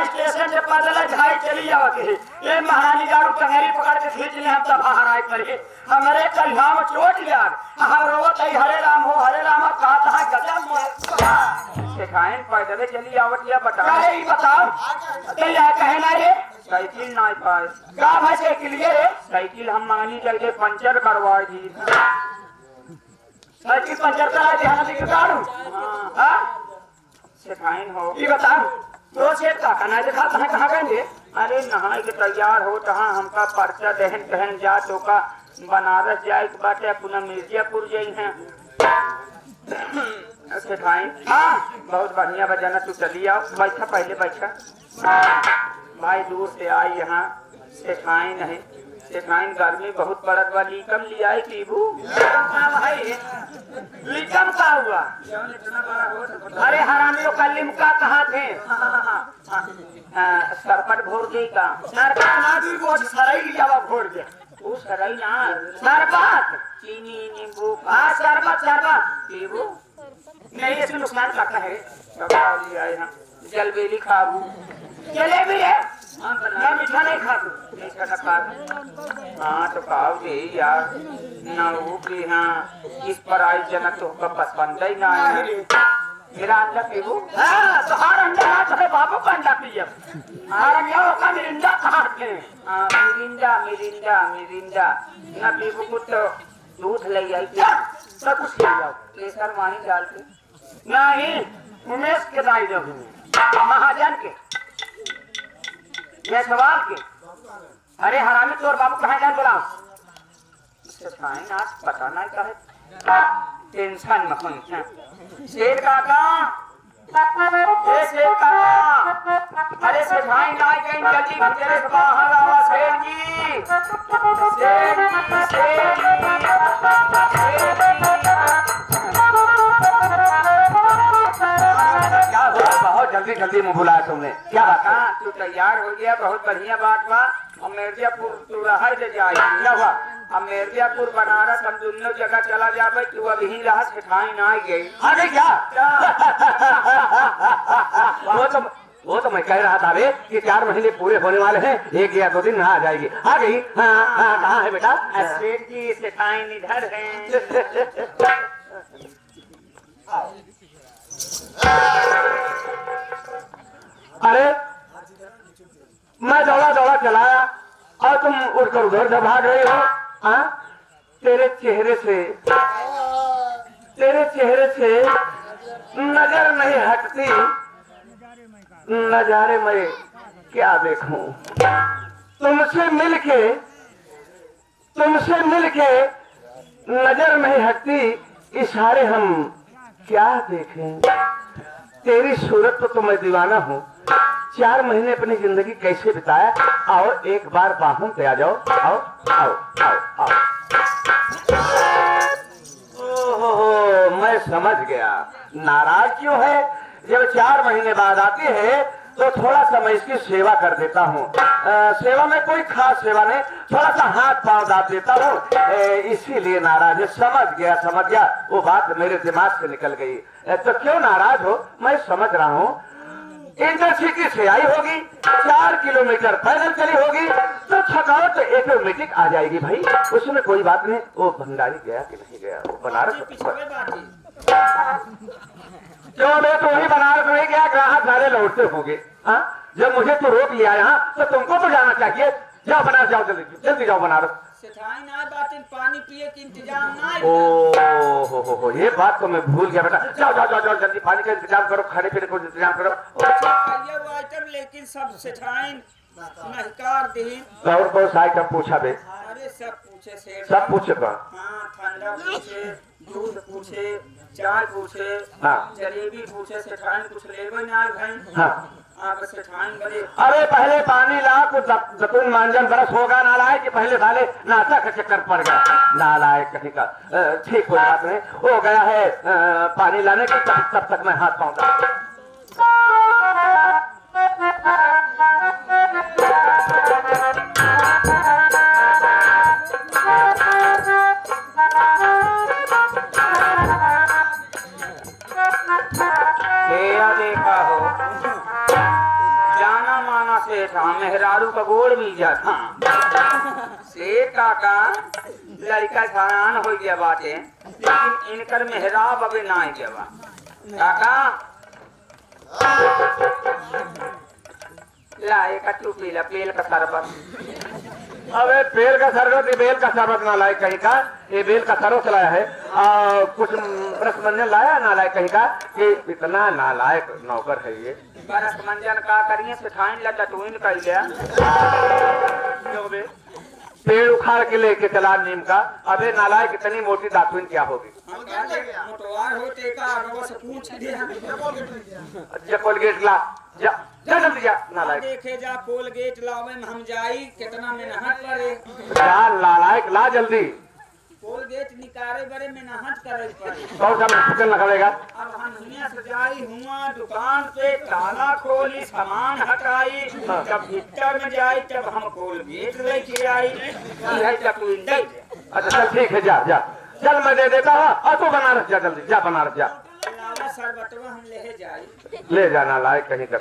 Station से पैदल झाई चली जाओ के ये महारानी गाड़ू टंगरी पकड़ के खींच ले हम तब बाहर आए करे हमारे कल्याण में चोट लिया हम रोवत है हरे राम हो हरे राम कहा था गजब सिखाएं पैदल चली आवत या बताओ क्या कहना रे साइकिल ना पाए का भाई साइकिल ये रे साइकिल हम मानी जल्दी पंचर करवा दी साइकिल पंचर करा दी हम लेके गाड़ू हां सिखाएं हो ये बताओ तो सेठ का खाना दिखा कहाँ गए अरे नहाए के तैयार हो तहाँ हमका पर्चा दहन पहन जा तो का बनारस जाए के बाटे पुनः मिर्जापुर जाई हैं सिखाएं हाँ बहुत बढ़िया बजाना तू चली आओ बैठा पहले बैठा भाई दूर से आई यहाँ सिखाएं नहीं सिखाएं गर्मी बहुत पड़त बा लीकम लिया है टीबू भाई लीकम का हुआ अरे हरामियों का लिमका कहाँ थे सरपट भोर गई का सरपट ना भी वो सरई लिया भोर गया वो सरई ना सरपट चीनी नींबू हाँ सरबत नींबू नहीं इसमें नुकसान करता है लिया यहाँ जलबेली खाबू जलेबी है मैं मीठा नहीं खाती मीठा न खा हाँ तो खाओ दे यार ना वो भी हाँ इस पर आई जनक तो पसंद ही ना है मेरा अंडा पीबू हाँ तो हर अंडा ना तो बाबू का अंडा पिए हर अंडा का मिरिंडा कहाँ थे मिरिंडा ना पीबू कुछ तो दूध ले आई सब कुछ ले जाओ केसर वाही डाल के नहीं उमेश के दाई दो महाजन के मैं सवाल के अरे हरामी तोर बाबू कहाँ जान बोला आज पता नहीं कहे टेंशन मत हो शेर काका शेर काका अरे से भाई ना कहीं जल्दी भीतर से बाहर आवा शेर जी जल्दी मुँह बुलाया तुमने क्या बात तू तैयार हो गया बहुत बढ़िया बात बा हम मिर्जापुर तू हर जगह क्या हुआ हम मिर्जापुर बनारस हम दोनों जगह चला जावे तू अभी रहा सिखाई ना गई अरे क्या वो तो मैं कह रहा था बे कि 4 महीने पूरे होने वाले हैं 1 या 2 दिन आ जाएगी आ गई हाँ कहाँ है बेटा सेठ जी सिखाई इधर है अरे मैं दौड़ा चलाया और तुम उड़कर उधर से भाग रही हो हाँ तेरे चेहरे से नजर नहीं हटती नजारे में क्या देखूं तुमसे मिलके नजर नहीं हटती इशारे हम क्या देखें तेरी सूरत तो मैं दीवाना हूँ 4 महीने अपनी जिंदगी कैसे बिताया आओ एक बार बाहों पे आ जाओ आओ ओहो मैं समझ गया नाराज क्यों है जब 4 महीने बाद आती है तो थोड़ा सा मैं इसकी सेवा कर देता हूँ सेवा में कोई खास सेवा नहीं थोड़ा सा हाथ पांव दाब देता हूँ इसीलिए नाराज है समझ गया वो बात मेरे दिमाग से निकल गई तो क्यों नाराज हो मैं समझ रहा हूँ इंटरसिटी से आई होगी 4 किलोमीटर पैदल चली होगी तो थकावट तो ऑटोमेटिक आ जाएगी भाई उसमें कोई बात नहीं वो भंडारी गया कि नहीं गया वो बनारस क्यों मैं तो वही बनारस नहीं गया ग्राहक सारे लौटते होंगे हाँ जब मुझे तो रोक लिया यहाँ तो तुमको तो जाना चाहिए जाओ बनारस जाओ जल्दी जाओ बनारस पानी पिए के इंतजाम ना हो ये बात तो मैं भूल गया बेटा जाओ जल्दी पानी का इंतजाम करो खाने पीने का इंतजाम करो वो आइटम लेकिन सब सिखाइन नहकार दही और बहुत आइटम पूछा बे अरे सब पूछे का हाँ ठंडा पूछे दूध पूछे चाय पूछे हाँ जलेबी पूछे सिखाइन कुछ लेवे ना भाई हाँ आप सेठाइन बड़े अरे पहले पानी ला कुछ जतून मांजन बरस होगा नालायक कि पहले साले नाचा का चक्कर पड़ गया नालायक कहीं का ठीक कोई बात नहीं हो गया है पानी लाने की तब तक मैं हाथ पाऊंगा देखा हो जाना माना सेठ मेहरारू का गोड़ मिल जाता सेठ काका लड़का सयान हो गया बाटे लेकिन इनकर मेहराब अबे ना ही गया काका ला एक टूपी ला पेल का शरबत अबे पेड़ का शरबत बेल का शरबत ना लाए कहीं का ये बेल का शरबत लाया है कुछ ब्रश मंजन लाया ना लाए कहीं का कि इतना नालायक नौकर है ये बरस मंजन का करिए सिखाइन लगा टूइन कर लिया पेड़ उखाड़ के लेके चला नीम का अबे नालायक इतनी मोटी दातुन क्या होगी मोटवार होते का अगवा से पूछ दिया जा कोलगेट ला जा जा जल्दी जा नालायक देखे जा कोलगेट लावे में हम जाई कितना मेहनत करे जा नालायक ला जल्दी कोलगेट निकाले बड़े मेहनत करे पड़े बहुत सा मुश्किल लगाएगा अब हम दुनिया सजाई हुआ दुकान पे ताला खोली सामान हटाई जब भीतर में जाई तब हम कोलगेट लेके आई अच्छा चल ठीक है जा जा चल मैं दे देता हूँ और तू बनारस जा जल्दी जा बनारस जा लावा शरबतवा हम ले जाई ले जाना लायक कहीं कर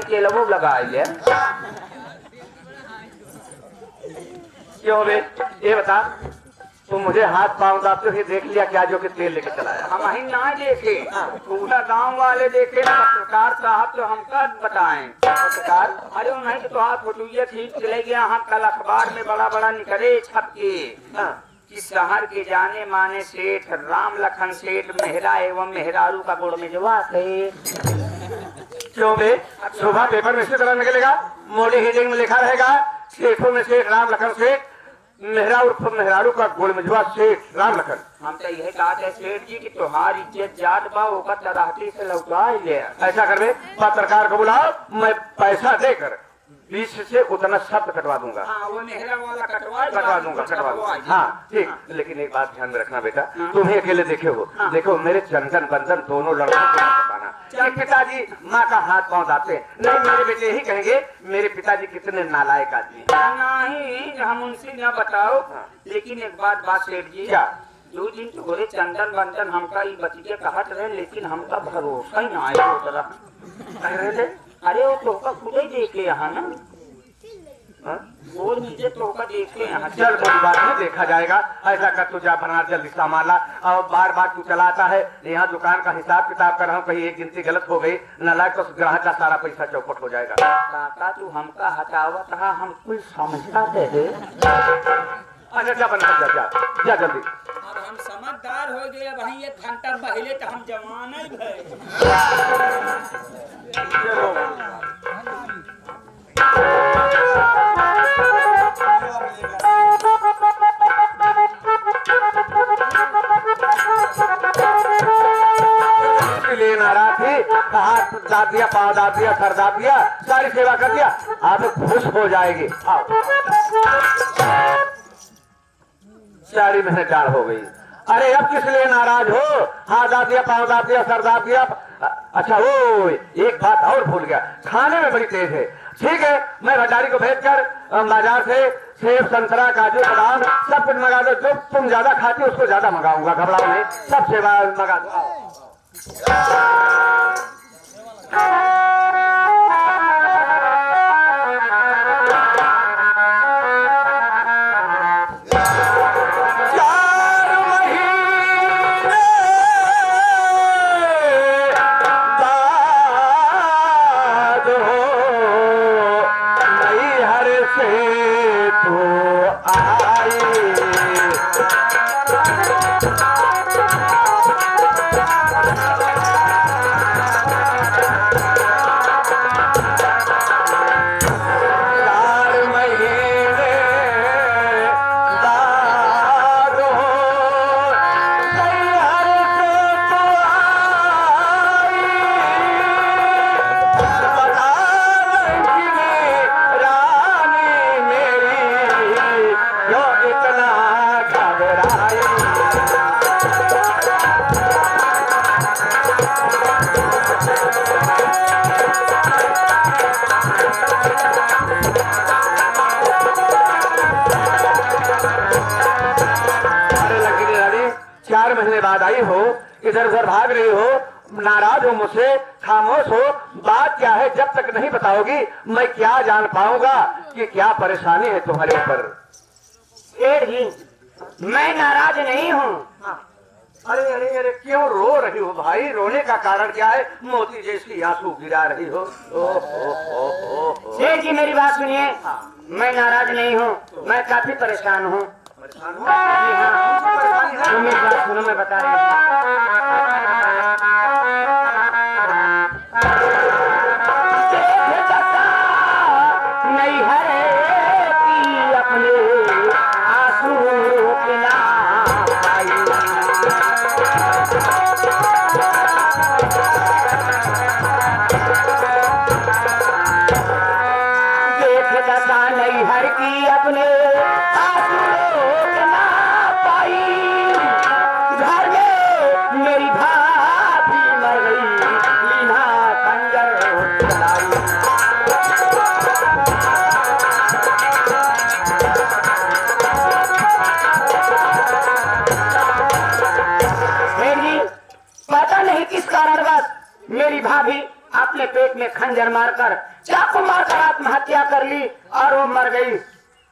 केलवो लगाइए क्यों बे ये बता तुम मुझे हाथ पाँव दाबते हुए देख लिया क्या जो कि तेल लेके चलाया हम ही ना देखे पूरा गांव वाले देखे पत्रकार साहब तो हमका बताएं पत्रकार अरे नहीं तो आप फोटोइया खींच चले गया हम कल अखबार में बड़ा बड़ा निकले छप के कि शहर के जाने माने सेठ राम लखन सेठ मेहरा एवं मेहरारू का गुड़ में जवा थे क्यों बे सुबह पेपर में इसी तरह निकलेगा मोटी हेडिंग में लिखा रहेगा सेठों में सेठ राम लखन सेठ मेहरा उर्फ मेहरारू का गुड़ मिजवा सेठ राम लखन हम तो यही कहते हैं सेठ जी की तुम्हारी इज्जत जात बा ओका तराहटी से लौटा ही ले ऐसा कर बे पत्रकार को बुलाओ मैं पैसा देकर बीच से उतना शब्द कटवा दूंगा हाँ वो नेहरा वाला कटवा दूंगा हाँ ठीक लेकिन एक बात ध्यान में रखना बेटा तुम्हें अकेले देखे हो देखो मेरे चंदन बंदन दोनों लड़कों को बताना पिताजी माँ का हाथ पाँव दाते नहीं मेरे बेटे यही कहेंगे मेरे पिताजी कितने नालायक आदमी नहीं हम उनसे न बताओ लेकिन एक बात सेठ जी क्या 2 दिन थोड़े चंदन बंदन हमका ये बतिया कहत रहे लेकिन हमका भरोसा ही ना आया वो तरह कह रहे थे अरे वो तोहका खुद ही देखे यहाँ ना और मुझे तोहका देखे यहाँ चल कोई बात नहीं देखा जाएगा ऐसा कर तू जा बना जल्दी सामान ला और बार बार तू चलाता है यहाँ दुकान का हिसाब किताब कर रहा हूँ कहीं एक गिनती गलत हो गई नालायक तो ग्राहक का सारा पैसा चौपट हो जाएगा काका तू हमका हटावत रहा हम कुछ समझता थे अच्छा जा बना जा जल्दी अब हम समझदार हो गए वही 1 घंटा पहले तो हम जवान ही भय लिए नाराज थी हाथ दाब दिया पाँव दाब दिया सर दाब दिया सारी सेवा कर दिया अब खुश हो जाएगी आओ 4 महीने डाल हो गई अरे अब किस लिए नाराज हो हाथ दाब दिया पाँव दाब दिया सर दाब दिया अच्छा वो एक बात और भूल गया खाने में बड़ी तेज है ठीक है मैं भंडारी को भेजकर बाजार से सेब संतरा काजू बादाम सब कुछ मंगा दो जो तुम ज्यादा खाती हो उसको ज्यादा मंगाऊंगा घबराओ नहीं सब सेवा मंगा दो से आई। बाद आई हो, इधर उधर भाग रही हो, नाराज हो मुझसे, खामोश हो, बात क्या है? जब तक नहीं बताओगी मैं क्या जान पाऊंगा कि क्या परेशानी है तुम्हारे ऊपर। सेठ जी, मैं नाराज नहीं हूँ। अरे अरे अरे क्यों रो रही हो भाई? रोने का कारण क्या है? मोती जैसी आंसू गिरा रही हो। सेठ जी मेरी बात सुनिए, मैं नाराज नहीं हूँ, मैं काफी परेशान हूँ। परेशान हो? जी हाँ, मेरी बात सुनो, मैं बता रही नहीं है कि अपने आंसू पिलाई। देख दशा नहीं हर की अपने मेरी भाभी अपने पेट में खंजर मारकर, चाकू मारकर आत्महत्या कर ली और वो मर गई।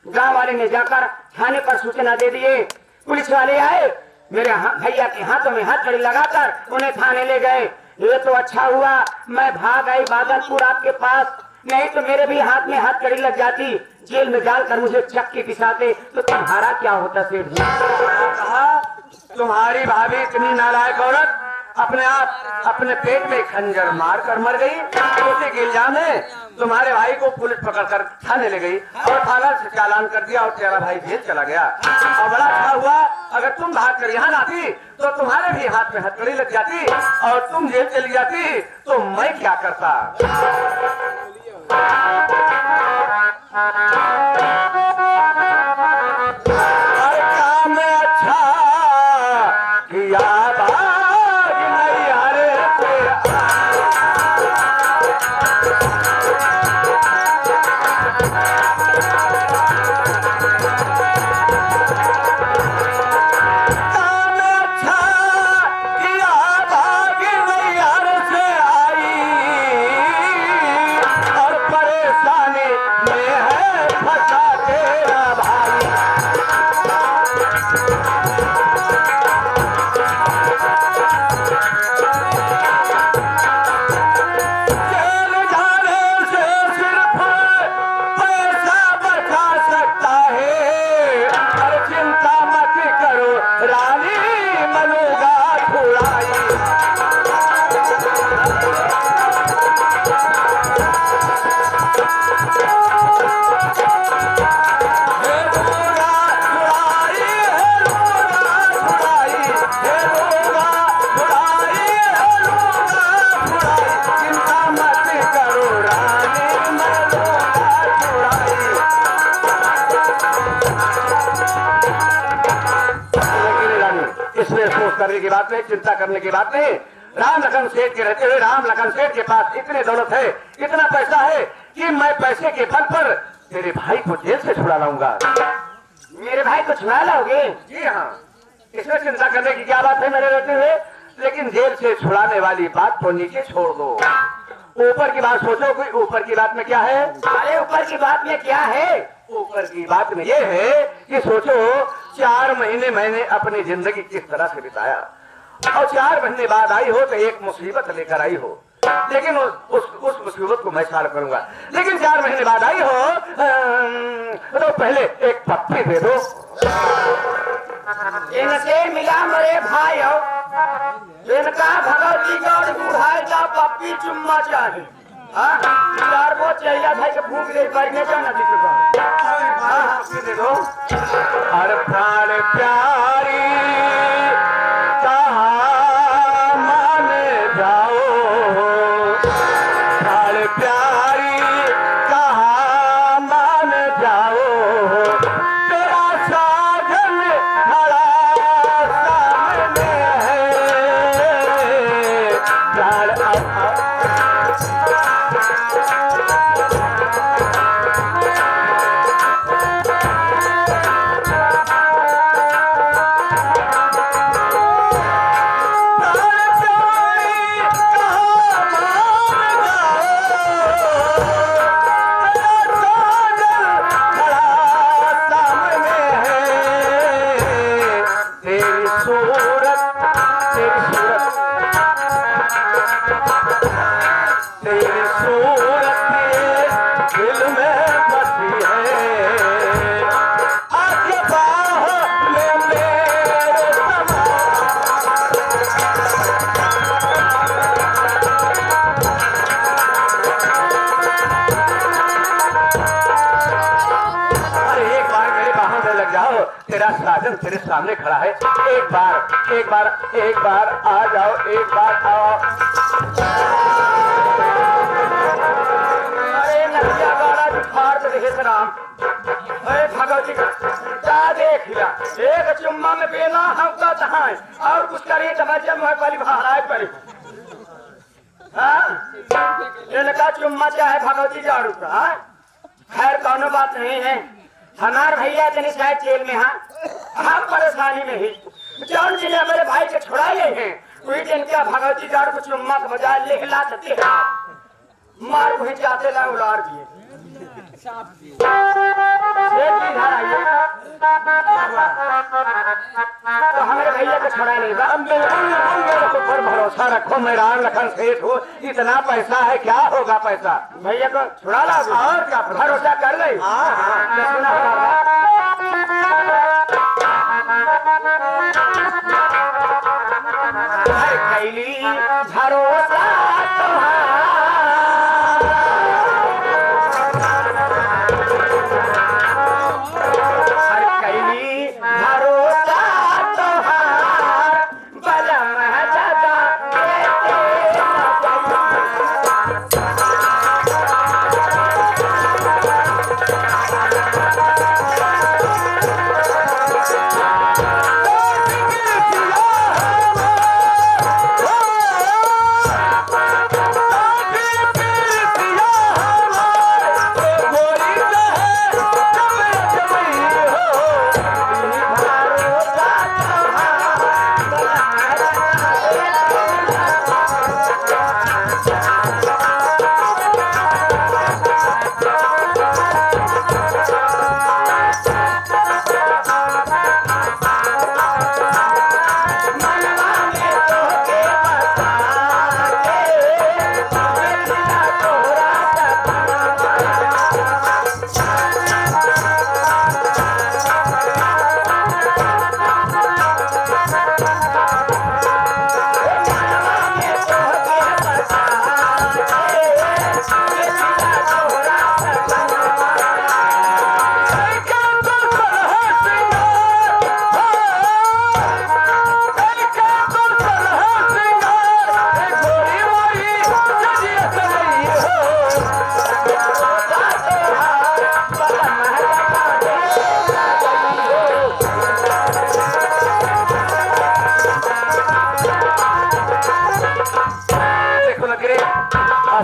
गांव वाले ने जाकर थाने पर सूचना दे दिए। पुलिस वाले आए, मेरे भैया के हाथों में हथकड़ी लगाकर उन्हें थाने ले गए। ये तो अच्छा हुआ मैं भाग आई बादलपुर आपके पास, नहीं तो मेरे भी हाथ में हथकड़ी लग जाती, जेल में डालकर मुझे चक्की पिसाते तो तुम्हारा क्या होता सेठ जी? कहा तुम्हारी भाभी इतनी नालायक औरत अपने आप अपने पेट में खंजर मार कर मर गई। उसे के इल्जाम है तुम्हारे भाई को पुलिस पकड़कर थाने ले गई और थाना से चालान कर दिया और तेरा भाई जेल चला गया। और बड़ा अच्छा हुआ, अगर तुम भाग कर यहाँ आती तो तुम्हारे भी हाथ में हथकड़ी लग जाती और तुम जेल चली जाती तो मैं क्या करता? हर काम अच्छा किया करने की बात नहीं, चिंता करने की बात नहीं। राम लखन सेठ के रहते हुए राम लखन सेठ के पास इतनी दौलत है, इतना पैसा है कि मैं पैसे के बल पर तेरे भाई को जेल से छुड़ा लाऊंगा। मेरे भाई को छुड़ा लाओगे? जी हाँ, इसमें चिंता करने की क्या बात है मेरे रहते हुए। लेकिन जेल से छुड़ाने वाली बात तो नीचे छोड़ दो, ऊपर की बात सोचो। कोई ऊपर की बात में क्या है? अरे ऊपर की बात में क्या है? ऊपर की बात में ये है कि सोचो 4 महीने मैंने अपनी जिंदगी किस तरह से बिताया और 4 महीने बाद आई हो तो एक मुसीबत लेकर आई हो। लेकिन उस मुसीबत को मैं साल करूंगा। लेकिन 4 महीने बाद आई हो तो पहले एक पप्पी दे दो। इनसे मिला मेरे भाई हो, इनका भगवती गौड़ बुढ़ाई का पप्पी चुम्मा चाहिए। यार वो चाहिए भाई के भूख नहीं बढ़ने का नदी के पप्पी दे दो। अरे प्राण प्यारी कहाँ मान जाओ, प्राण प्यारी कहाँ मान जाओ, तेरा साजन खड़ा सामने है। प्राण तेरा साजन तेरे सामने खड़ा है। एक बार आ जाओ, एक बार आओ। अरे नदिया गाड़ा फाड़ दे राम। अरे भगवती क्या देख लिया, एक चुम्मा में बेला हमका तहाँ और कुछ करिए तमज्जा मुँह वाली भाराए पड़ी। इनका चुम्मा चाहे भगवती झाड़ू का। खैर कौनो बात नहीं है, हमार भैया तनी शायद जेल में हम परेशानी में ही जौन जिले मेरे भाई के छुड़ा ले हैं कोई दिन क्या भगवती गाड़ को चुम्मा का बजाय लिखला देते मार को जाते ला उलाड़ दिए। तो हमारे भैया को छुड़ा नहीं पर भरोसा रखो, मैदान लखन सेठ हो, इतना पैसा है, क्या होगा पैसा। भैया को छुड़ा ला और क्या भरोसा कर ले। भरोसा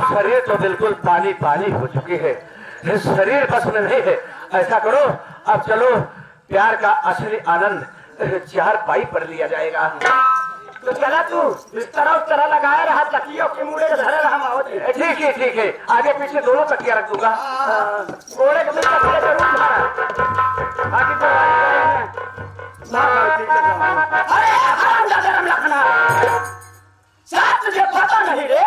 शरीर तो बिल्कुल पानी पानी हो चुकी है, शरीर बस में नहीं है। ऐसा करो अब चलो प्यार का असली आनंद 4 पाई पर लिया जाएगा। तो चला तू इस तरह लगाया रहा तकियों के मुड़े धरे रहा। ठीक है आगे पीछे दोनों तकिया रख दूंगा। घोड़े के तकिया जरूर धरा बाकी तो अरे हरामजादा लखना साथ तुझे पता नहीं रे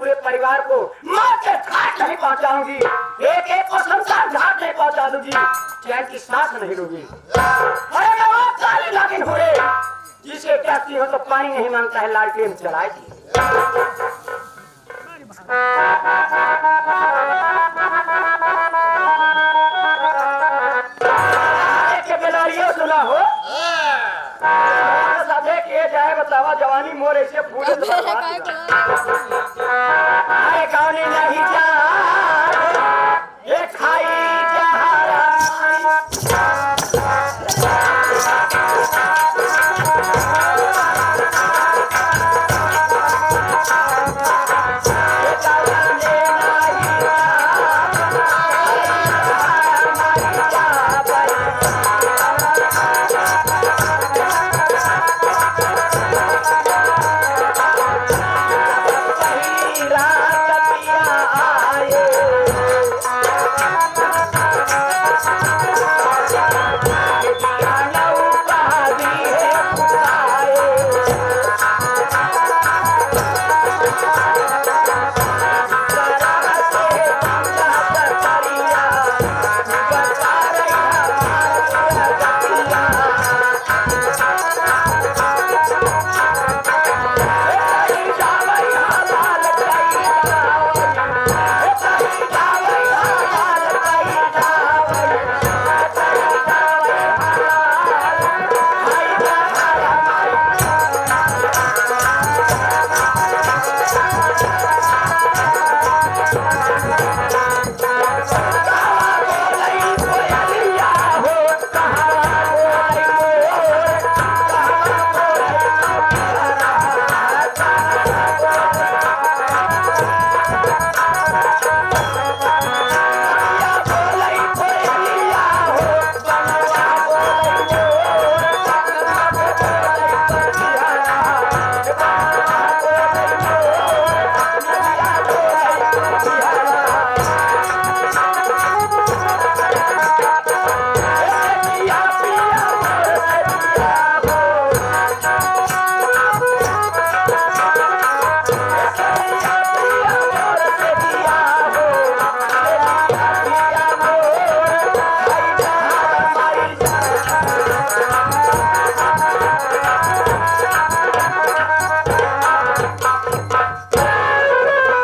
पूरे परिवार को मार के घाट नहीं पहुंचाऊंगी, एक एक को शमशान घाट नहीं पहुंचा दूंगी, चैन की सांस नहीं लूंगी। अरे मैं वो काली नागिन हूँ रे, जिसे कहती हो तो पानी नहीं मांगता है, लालटेन जलाएगी। सुना हो जाए बतावा जवानी मोर ऐसे फूले तो